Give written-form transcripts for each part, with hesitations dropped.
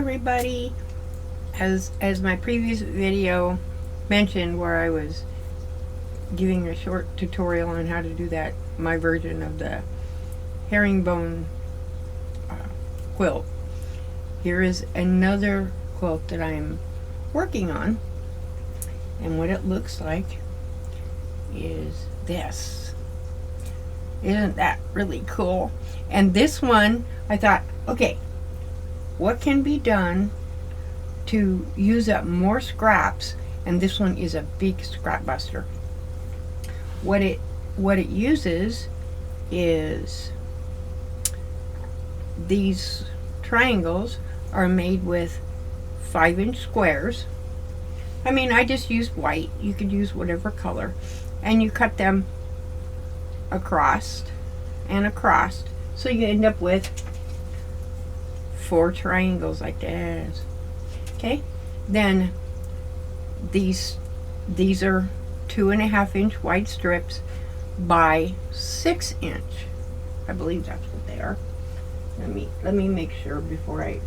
everybody. As my previous video mentioned, where I was giving a short tutorial on how to do that, my version of the herringbone quilt. Here is another quilt that I'm working on, and what it looks like is this. Isn't that really cool? And this one, I thought, okay, what can be done to use up more scraps? And this one is a big scrap buster. What it uses is these triangles are made with 5-inch squares. I mean, I just used white. You could use whatever color, and you cut them across and across, so you end up with 4 triangles like this. Okay, then these are 2.5-inch wide strips by 6-inch. I believe that's what they are. Let me make sure before I.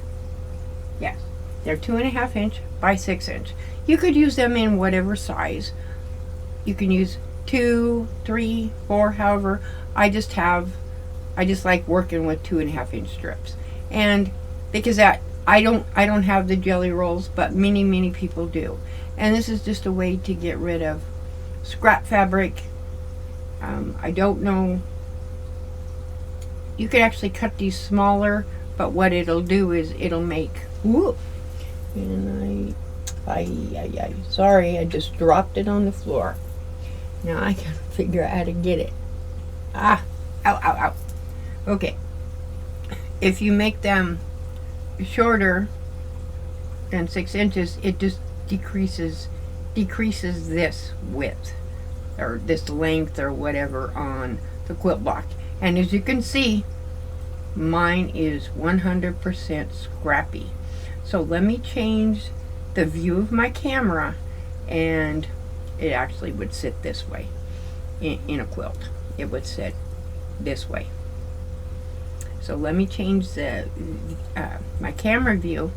Yes, they're 2.5-inch by 6-inch. You could use them in whatever size. You can use 2, 3, 4, however. I just like working with 2.5-inch strips, and because that I don't have the jelly rolls, but many people do. And this is just a way to get rid of scrap fabric. I don't know. You could actually cut these smaller, but what it'll do is it'll make. Whoop! And sorry, I just dropped it on the floor. Now I gotta figure out how to get it. Ow, ow, ow. Okay. If you make them shorter than 6 inches, it just decreases this width or this length or whatever on the quilt block. And as you can see, mine is 100% scrappy. So let me change the view of my camera, and it actually would sit this way in a quilt. It would sit this way. So let me change the my camera view,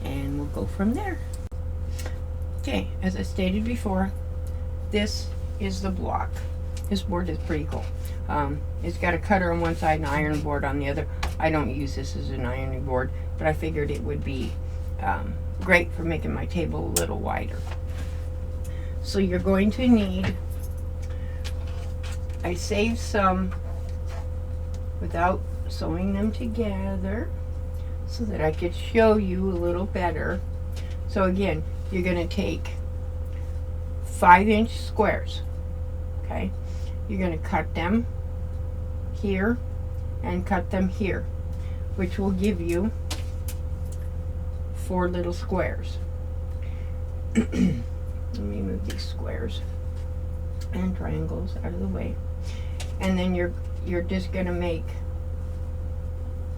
and we'll go from there. Okay, as I stated before, this is the block. This board is pretty cool. It's got a cutter on one side and an iron board on the other. I don't use this as an ironing board, but I figured it would be great for making my table a little wider. So you're going to need, I saved some without sewing them together so that I could show you a little better. So again, you're going to take 5-inch squares. Okay, you're going to cut them here and cut them here, which will give you 4 little squares. Let me move these squares and triangles out of the way, and then you're just going to make.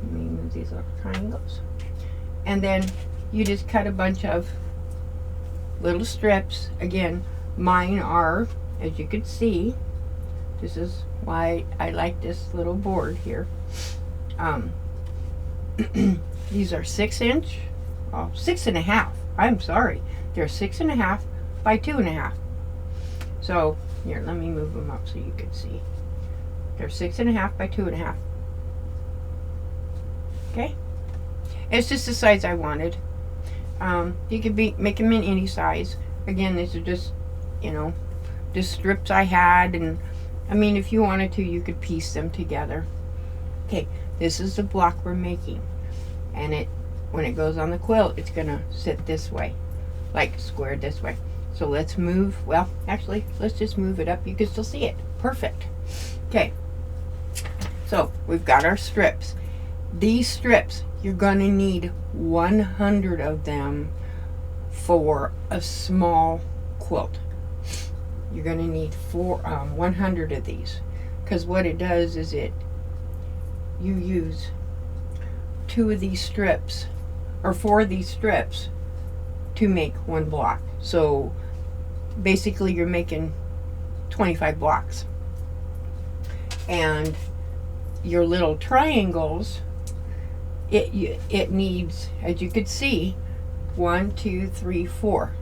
Let me move these little triangles, and then you just cut a bunch of little strips. Again, mine are, as you can see, this is why I like this little board here. These are 6-inch, 6.5. I'm sorry, they're 6.5 by 2.5. So here, let me move them up so you can see. They're 6.5 by 2.5. Okay, it's just the size I wanted. You could make them in any size. Again, these are just, just strips I had, and I mean, if you wanted to, you could piece them together. Okay, this is the block we're making, and when it goes on the quilt, it's gonna sit this way, like squared this way. So let's move. Well, actually, let's just move it up. You can still see it. Perfect. Okay. So we've got our strips. These strips, you're gonna need 100 of them for a small quilt. You're gonna need 100 of these, because what it does is you use 2 of these strips or 4 of these strips to make 1 block. So basically you're making 25 blocks. And your little triangles, it needs, as you could see, 1, 2, 3, 4.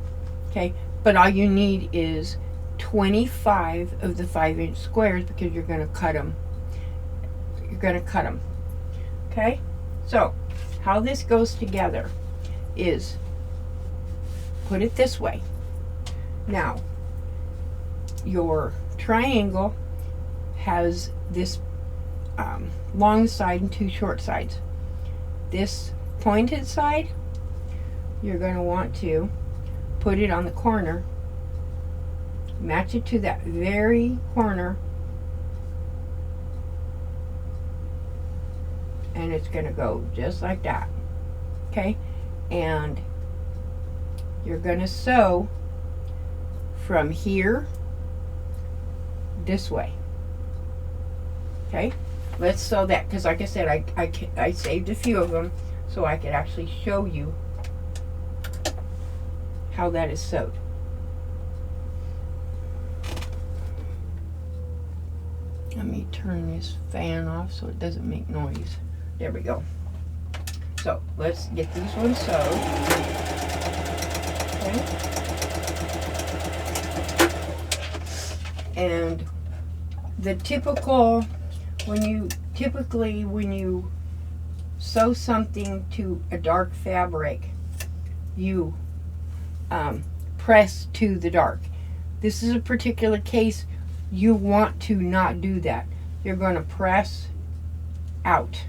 Okay, but all you need is 25 of the 5-inch squares because you're going to cut them. You're going to cut them. Okay, so how this goes together is, put it this way. Now, your triangle has this long side and 2 short sides. This pointed side, you're going to want to put it on the corner, match it to that very corner, and it's going to go just like that. Okay, and you're going to sew from here this way. Okay, let's sew that, because like I said, I saved a few of them so I could actually show you how that is sewed. Let me turn this fan off so it doesn't make noise. There we go. So let's get these ones sewed. Okay. And the typical, when you sew something to a dark fabric, you press to the dark. This is a particular case. You want to not do that. You're going to press out.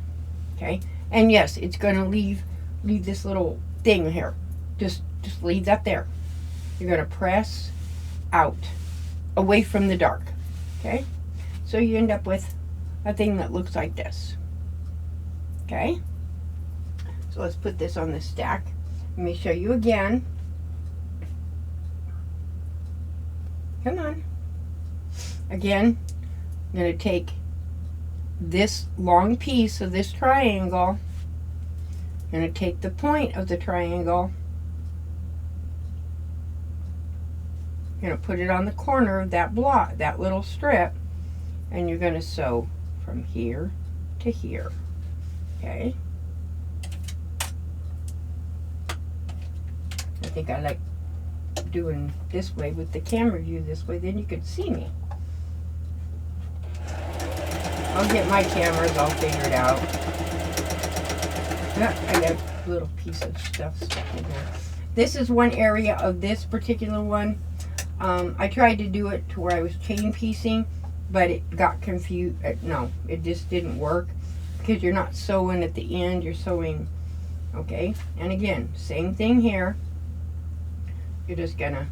Okay, and yes, it's going to leave this little thing here. Just leave that there. You're going to press out, away from the dark. Okay, so you end up with a thing that looks like this. Okay, so let's put this on the stack. Let me show you again. Come on. Again, I'm going to take this long piece of this triangle. I'm going to take the point of the triangle. I'm going to put it on the corner of that block, that little strip, and you're going to sew from here to here. Okay? I think I like doing this way with the camera view this way, then you could see me. I'll get my cameras all figured out. I got a little piece of stuff stuck in here. This is one area of this particular one. I tried to do it to where I was chain piecing, but it got confused. No, it just didn't work because you're not sewing at the end, you're sewing. Okay, and again, same thing here. You're just gonna,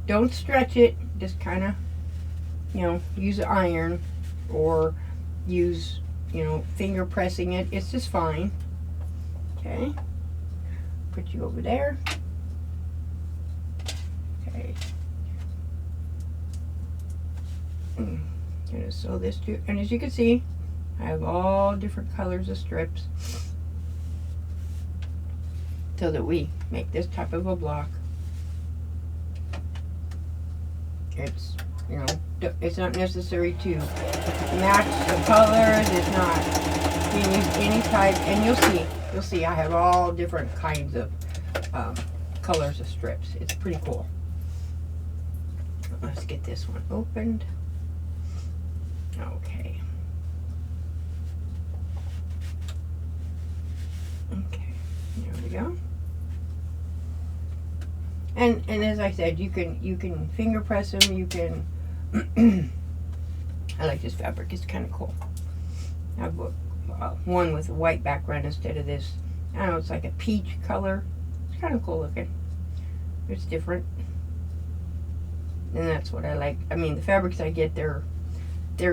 don't stretch it, just kind of, use an iron or use, finger pressing it. It's just fine. Okay, put you over there. Okay, I'm gonna sew this too, and as you can see, I have all different colors of strips so that we make this type of a block. It's, it's not necessary to match the colors. It's not, you can use any type, and you'll see I have all different kinds of colors of strips. It's pretty cool. Let's get this one opened. Okay. Okay, there we go. And as I said, you can finger press them. You can. I like this fabric. It's kind of cool. I have one with a white background instead of this. I don't know. It's like a peach color. It's kind of cool looking. It's different, and that's what I like. I mean, the fabrics I get, they're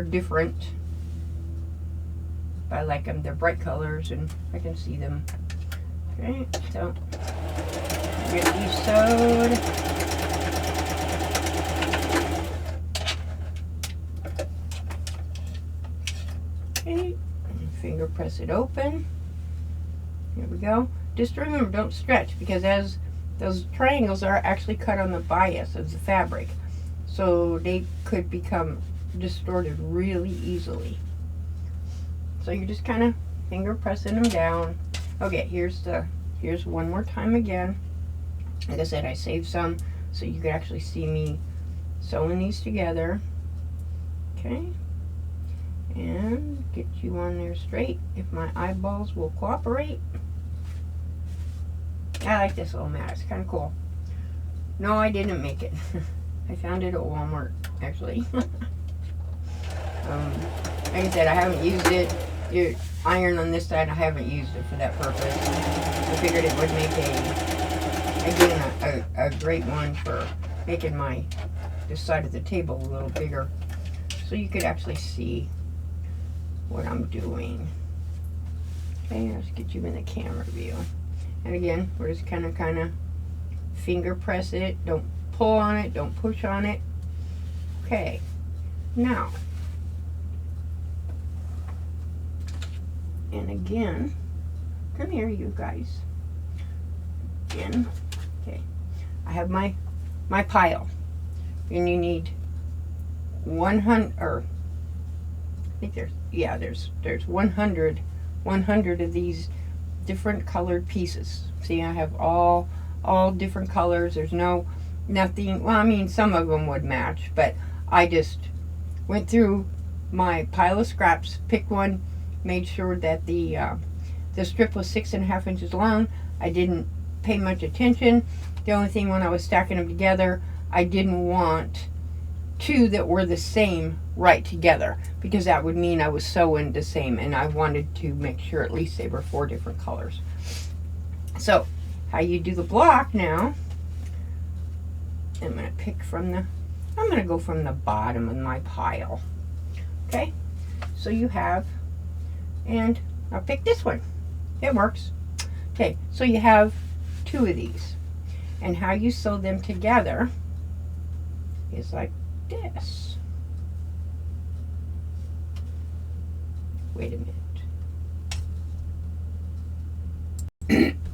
different. I like them. They're bright colors, and I can see them. Okay, so. Get these sewed. Okay, finger press it open. Here we go. Just remember, don't stretch, because as those triangles are actually cut on the bias of the fabric, so they could become distorted really easily. So you're just kind of finger pressing them down. Okay, here's one more time again. Like I said, I saved some so you could actually see me sewing these together. Okay, and get you on there straight if my eyeballs will cooperate. I like this little mat, it's kind of cool. No, I didn't make it. I found it at Walmart, actually. Like I said, I haven't used it. Your iron on this side, I haven't used it for that purpose. I figured it would make a great one for making this side of the table a little bigger, so you could actually see what I'm doing. Okay, let's get you in the camera view. And again, we're just kind of finger press it. Don't pull on it. Don't push on it. Okay, now. And again, come here, you guys. Again, okay. I have my pile, and you need 100. Or I think there's 100 of these different colored pieces. See, I have all different colors. There's nothing. Well, I mean, some of them would match, but I just went through my pile of scraps, picked one. Made sure that the strip was 6.5 inches long. I didn't pay much attention. The only thing when I was stacking them together, I didn't want two that were the same right together, because that would mean I was sewing the same, and I wanted to make sure at least they were 4 different colors. So how you do the block now, I'm going to go from the bottom of my pile. Okay, so you have, and I'll pick this one. It works. Okay, so you have 2 of these. And how you sew them together is like this. Wait a minute.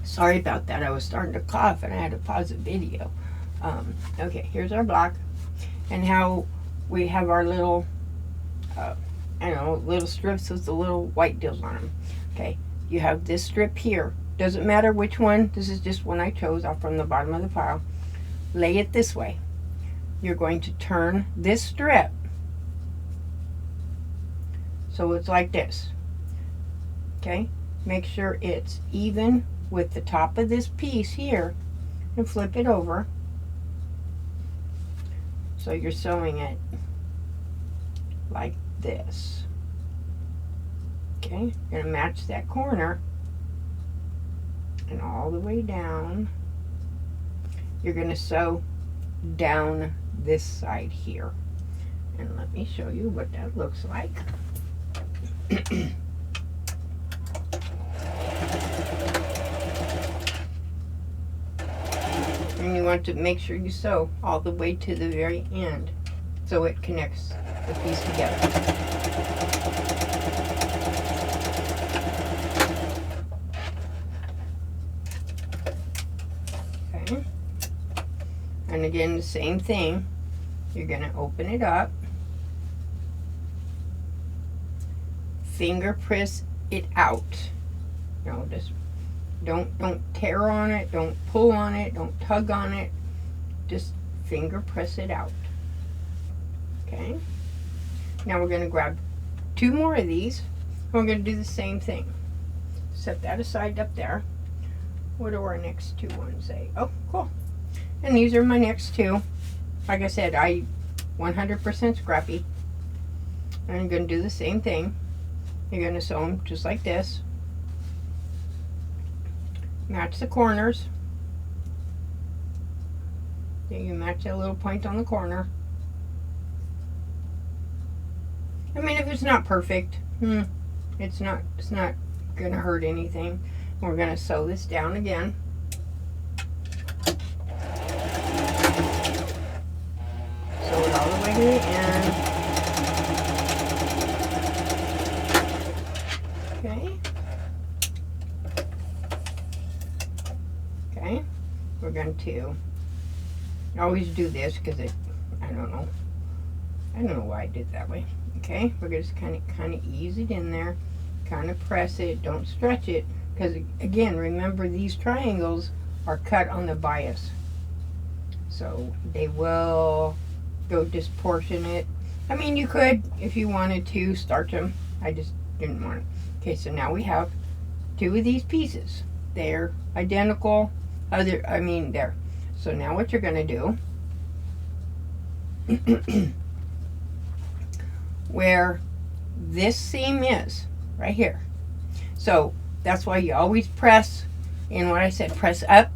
Sorry about that. I was starting to cough and I had to pause the video. Okay, here's our block. And how we have our little little strips with the little white deals on them. Okay, you have this strip here. Doesn't matter which one. This is just one I chose off from the bottom of the pile. Lay it this way. You're going to turn this strip so it's like this. Okay, make sure it's even with the top of this piece here, and flip it over so you're sewing it like this. Okay, you're going to match that corner, and all the way down you're going to sew down this side here. And let me show you what that looks like. And you want to make sure you sew all the way to the very end so it connects the piece together. Okay. And again, the same thing. You're going to open it up, finger press it out. Just don't tear on it, don't pull on it, don't tug on it. Just finger press it out. Okay. Now we're going to grab 2 more of these. And we're going to do the same thing. Set that aside up there. What do our next 2 ones say? Oh, cool. And these are my next 2. Like I said, I 100% scrappy. And I'm going to do the same thing. You're going to sew them just like this. Match the corners. Then you match that little point on the corner. I mean, if it's not perfect, it's not going to hurt anything. We're going to sew this down again. Sew it all the way to the end. Okay. Okay. We're going to always do this because I don't know why I did it that way. Okay, we're just kind of ease it in there. kind of press it, don't stretch it, because again, remember these triangles are cut on the bias, so they will go disproportionate. I mean, you could, if you wanted to, starch them. I just didn't want it. Okay, so now we have two of these pieces. They're identical. There. So now what you're going to do, where this seam is, right here. So that's why you always press, in what I said, press up,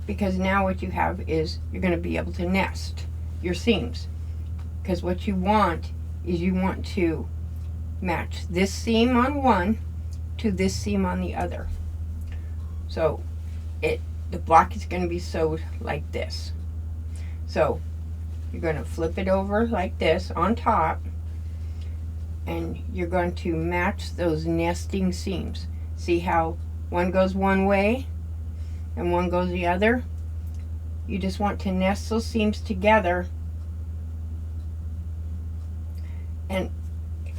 because now what you have is you're going to be able to nest your seams. Because what you want is you want to match this seam on one to this seam on the other. So the block is going to be sewed like this. So you're going to flip it over like this on top, and you're going to match those nesting seams. See how one goes one way and one goes the other? You just want to nest those seams together, and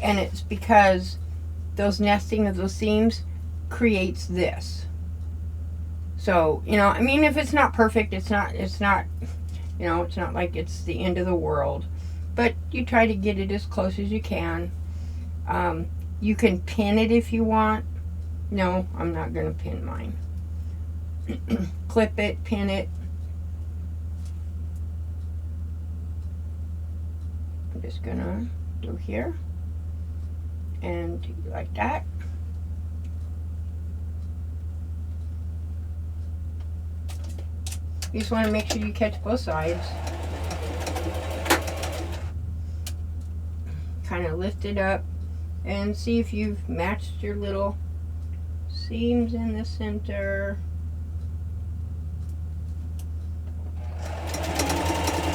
it's because those nesting of those seams creates this. So, I mean, if it's not perfect, it's not, it's not like it's the end of the world, but you try to get it as close as you can. You can pin it if you want. No, I'm not going to pin mine. Clip it, pin it. I'm just going to do here and like that. You just want to make sure you catch both sides. Kind of lift it up and see if you've matched your little seams in the center.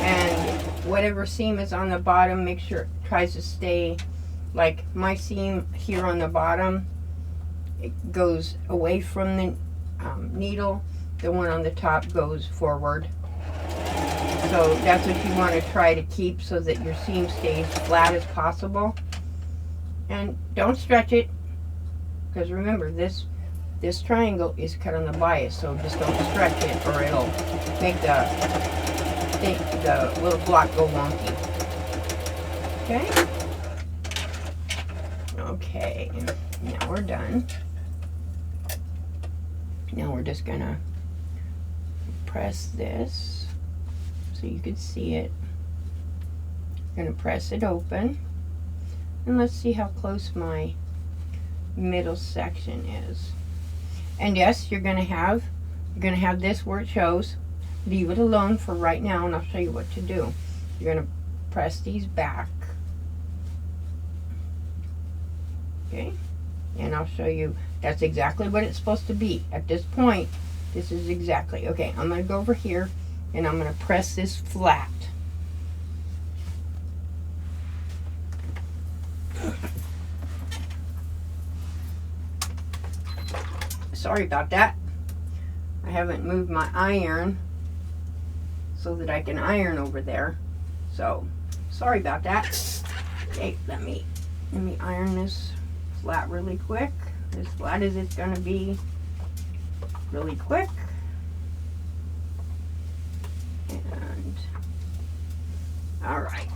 And whatever seam is on the bottom, make sure it tries to stay, like my seam here on the bottom, it goes away from the needle. The one on the top goes forward. So that's what you want to try to keep, so that your seam stays flat as possible. And don't stretch it, because remember, this triangle is cut on the bias, so just don't stretch it or it'll make the little block go wonky. Okay? Okay, now we're done. Now we're just gonna press this so you can see it. I'm gonna press it open, and let's see how close my middle section is. And yes, you're gonna have this where it shows. Leave it alone for right now, and I'll show you what to do. You're gonna press these back, okay, and I'll show you that's exactly what it's supposed to be at this point. This is exactly, okay, I'm going to go over here and I'm going to press this flat. Sorry about that. I haven't moved my iron so that I can iron over there. So, sorry about that. Okay, let me iron this flat really quick. As flat as it's going to be. Really quick, and all right,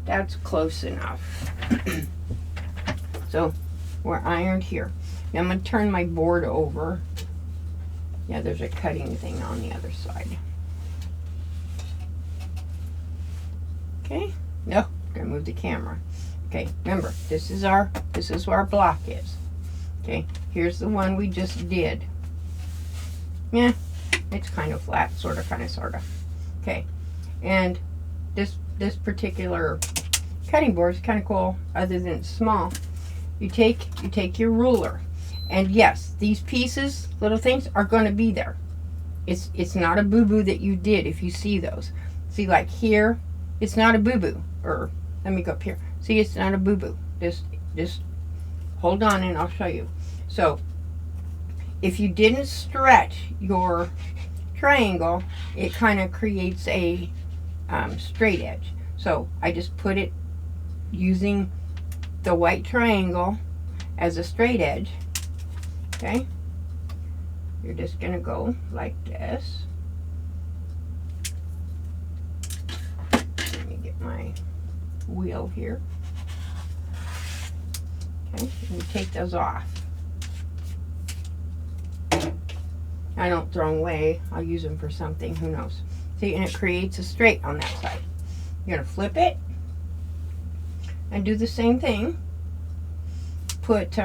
that's close enough. So we're ironed here. Now I'm going to turn my board over. Yeah, there's a cutting thing on the other side. Okay, no, I'm going to move the camera. Okay, remember, this is where our block is. Okay, here's the one we just did. Yeah, it's kind of flat, sort of, kind of, sort of. Okay, and this particular cutting board is kind of cool, other than it's small. You take your ruler, and yes, these pieces, little things, are going to be there. It's not a boo-boo that you did if you see those. See, like here, it's not a boo-boo. Or let me go up here. See, it's not a boo-boo. Just hold on and I'll show you. So, if you didn't stretch your triangle, it kind of creates a straight edge. So, I just put it using the white triangle as a straight edge. Okay, you're just gonna go like this. Let me get my wheel here. Okay, and you take those off. I don't throw them away. I'll use them for something, who knows. See, and it creates a straight on that side. You're gonna flip it and do the same thing. Put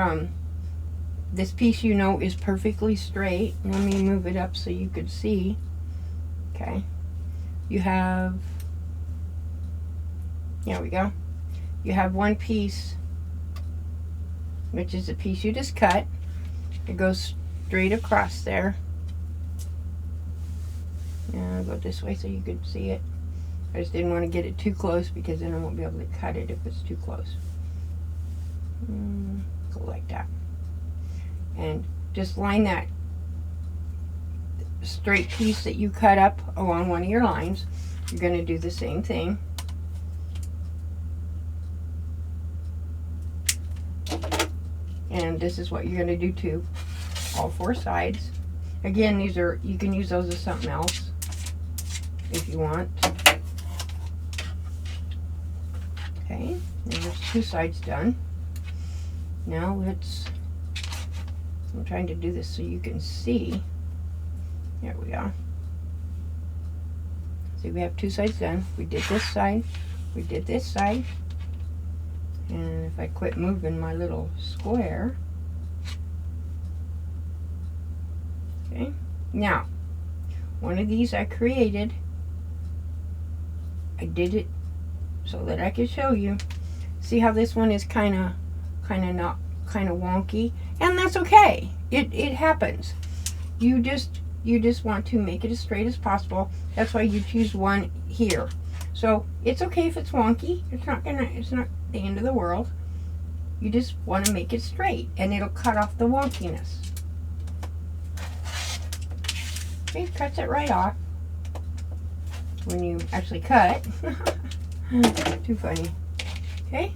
this piece, you know, is perfectly straight. Let me move it up so you could see. Okay, you have, there we go. You have one piece, which is the piece you just cut. It goes straight across there. And I'll go this way so you can see it. I just didn't want to get it too close because then I won't be able to cut it if it's too close. Go like that. And just line that straight piece that you cut up along one of your lines. You're going to do the same thing. And this is what you're going to do too. All four sides. Again, these are, you can use those as something else if you want. Okay, and there's two sides done. Now I'm trying to do this so you can see. There we go. See, we have two sides done. We did this side, we did this side. And if I quit moving my little square. Okay, now, one of these I created. I did it so that I could show you. See how this one is kind of wonky, and that's okay. It happens. You just want to make it as straight as possible. That's why you choose one here. So it's okay if it's wonky. It's not the end of the world. You just want to make it straight, and it'll cut off the wonkiness. It cuts it right off when you actually cut. Too funny. Okay,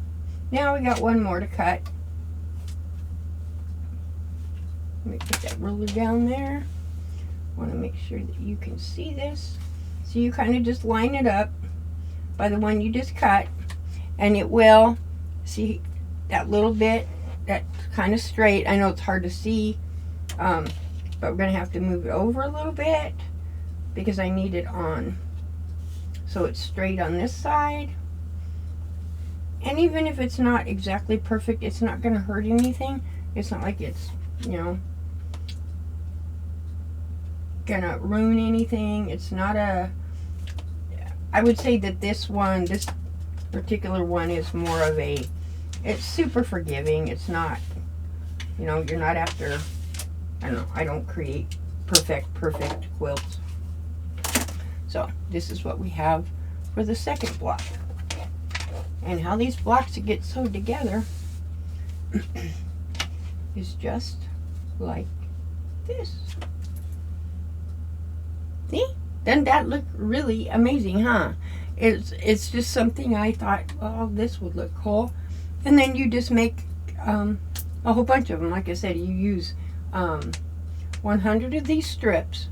now we got one more to cut. Let me put that ruler down there. I want to make sure that you can see this. So you kind of just line it up by the one you just cut, and it will, see that little bit that's kind of straight. I know it's hard to see, but we're going to have to move it over a little bit because I need it on so it's straight on this side. And even if it's not exactly perfect, it's not going to hurt anything. It's not like it's, you know, gonna ruin anything. It's not a, I would say that this particular one is more of a, it's super forgiving. It's not, you know, you're not after, I don't know, I don't create perfect quilts. So this is what we have for the second block. And how these blocks get sewed together is just like this. See? Doesn't that look really amazing, huh? It's just something I thought, well, this would look cool. And then you just make a whole bunch of them. Like I said, you use 100 of these strips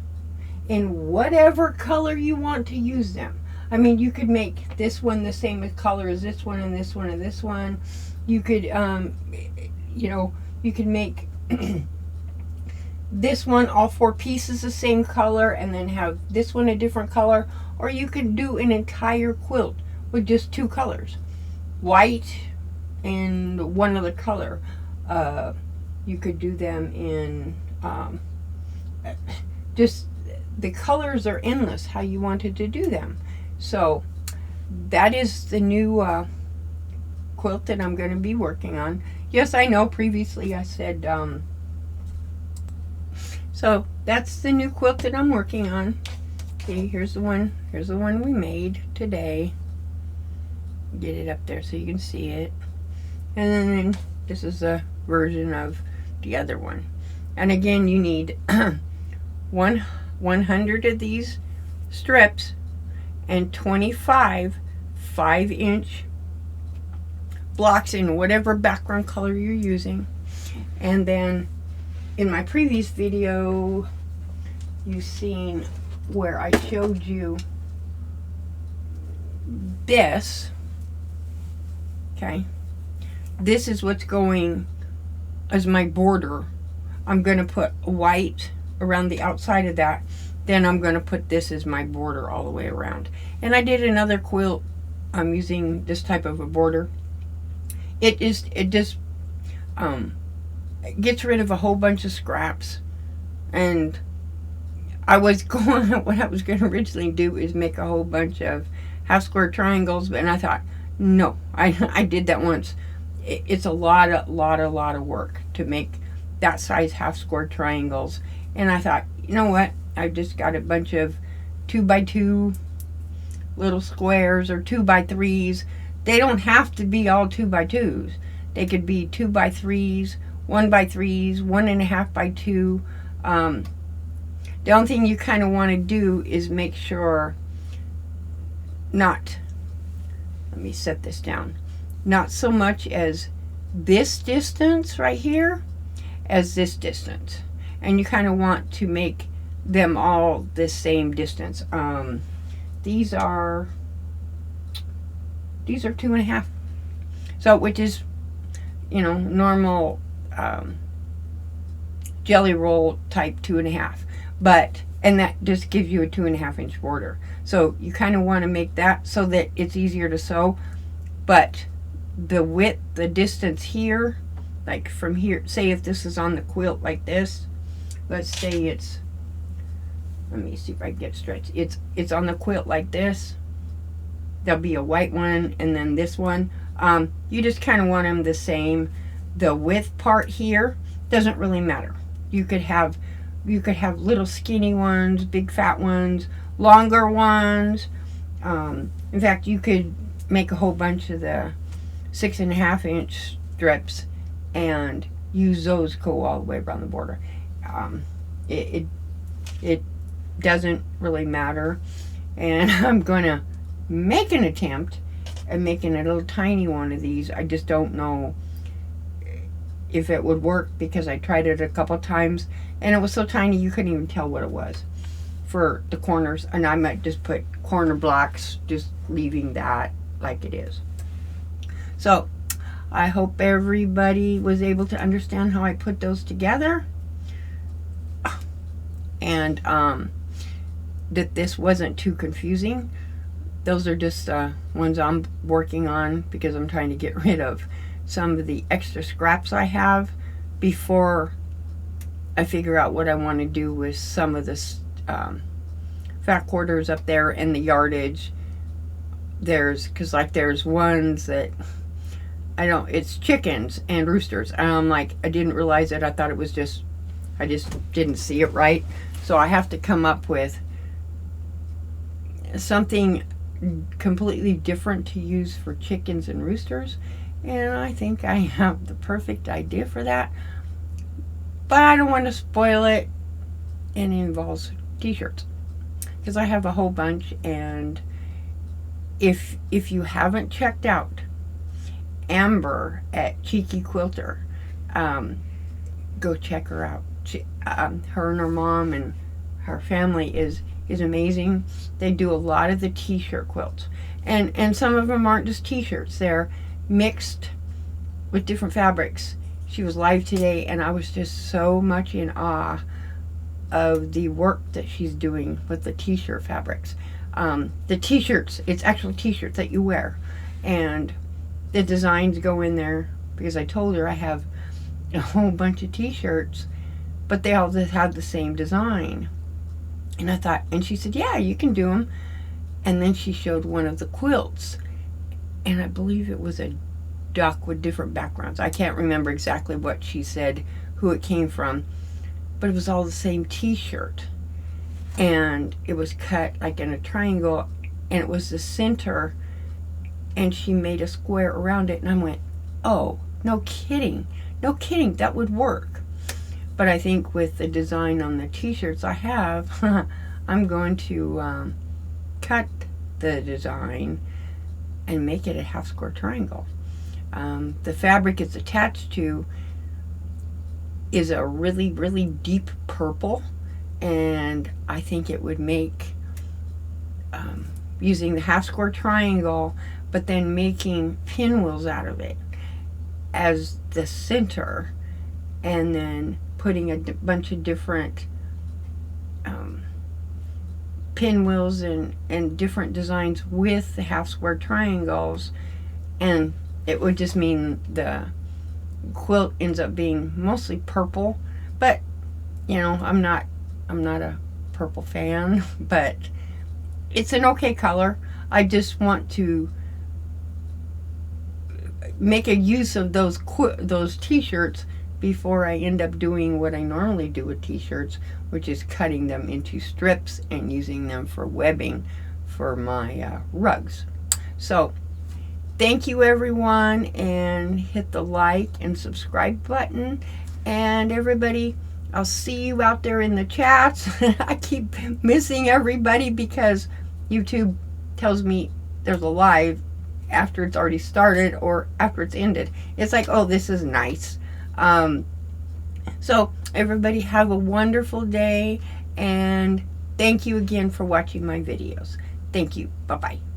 in whatever color you want to use them. I mean, you could make this one the same color as this one and this one and this one. You could, you know, you could make this one, all four pieces the same color, and then have this one a different color. Or you could do an entire quilt with just two colors, white and one other color. You could do them in just, the colors are endless how you wanted to do them. So that is the new quilt that I'm going to be working on. Yes, I know previously I said, so that's the new quilt that I'm working on. See, here's the one we made today. Get it up there so you can see it. And then this is a version of the other one. And again, you need 100 of these strips and 25 5-inch blocks in whatever background color you're using. And then in my previous video, you've seen where I showed you this. Okay, this is what's going as my border. I'm going to put white around the outside of that. Then I'm going to put this as my border all the way around. And I did another quilt. I'm using this type of a border. It just gets rid of a whole bunch of scraps. And what I was going to originally do is make a whole bunch of half square triangles, and I thought, no, I did that once. It's a lot of work to make that size half square triangles. And I thought, you know what? I've just got a bunch of 2x2 little squares or 2x3s. They don't have to be all 2x2s. They could be 2x3s, 1x3s, 1.5x2. The only thing you kind of want to do is make sure let me set this down, not so much as this distance right here as this distance. And you kind of want to make them all the same distance. These are 2.5. So, which is, normal jelly roll type 2.5. And that just gives you a 2.5-inch border. So you kind of want to make that so that it's easier to sew. But the width, the distance here, like from here, say if this is on the quilt like this, let's say it's, let me see if I can get stretched. It's on the quilt like this. There'll be a white one and then this one. You just kind of want them the same. The width part here doesn't really matter. You could have little skinny ones, big fat ones, longer ones. In fact, you could make a whole bunch of the 6.5-inch strips and use those, go all the way around the border. It doesn't really matter. And I'm going to make an attempt at making a little tiny one of these. I just don't know if it would work because I tried it a couple times and it was so tiny you couldn't even tell what it was for the corners. And I might just put corner blocks, just leaving that like it is. So I hope everybody was able to understand how I put those together, and that this wasn't too confusing. Those are just ones I'm working on because I'm trying to get rid of some of the extra scraps I have before I figure out what I want to do with some of this fat quarters up there and the yardage. Because there's ones that it's chickens and roosters, and I'm like, I didn't realize it. I thought it was I just didn't see it right. So I have to come up with something completely different to use for chickens and roosters. And I think I have the perfect idea for that. But I don't want to spoil it. And it involves t-shirts. Because I have a whole bunch. And if you haven't checked out Amber at Cheeky Quilter, go check her out. Her and her mom and her family is amazing. They do a lot of the t-shirt quilts. And some of them aren't just t-shirts. They're mixed with different fabrics. She was live today and I was just so much in awe of the work that she's doing with the t-shirt fabrics. The t-shirts, it's actual t-shirts that you wear, and the designs go in there because I told her I have a whole bunch of t-shirts, but they all just had the same design. And I thought, and she said, yeah, you can do them. And then she showed one of the quilts, and I believe it was a duck with different backgrounds. I can't remember exactly what she said, who it came from, but it was all the same t-shirt. And it was cut like in a triangle, and it was the center, and she made a square around it. And I went, oh, no kidding, that would work. But I think with the design on the t-shirts I have, I'm going to cut the design and make it a half square triangle. The fabric it's attached to is a really, really deep purple, and I think it would make, using the half square triangle, but then making pinwheels out of it as the center, and then putting a bunch of different pinwheels and different designs with the half square triangles, and it would just mean the quilt ends up being mostly purple. But I'm not a purple fan, but it's an okay color. I just want to make a use of those t-shirts before I end up doing what I normally do with t-shirts, which is cutting them into strips and using them for webbing for my rugs. So thank you, everyone, and hit the like and subscribe button. And everybody, I'll see you out there in the chats. I keep missing everybody because YouTube tells me there's a live after it's already started or after it's ended. It's like, oh, this is nice. So everybody have a wonderful day, and thank you again for watching my videos. Thank you. Bye-bye.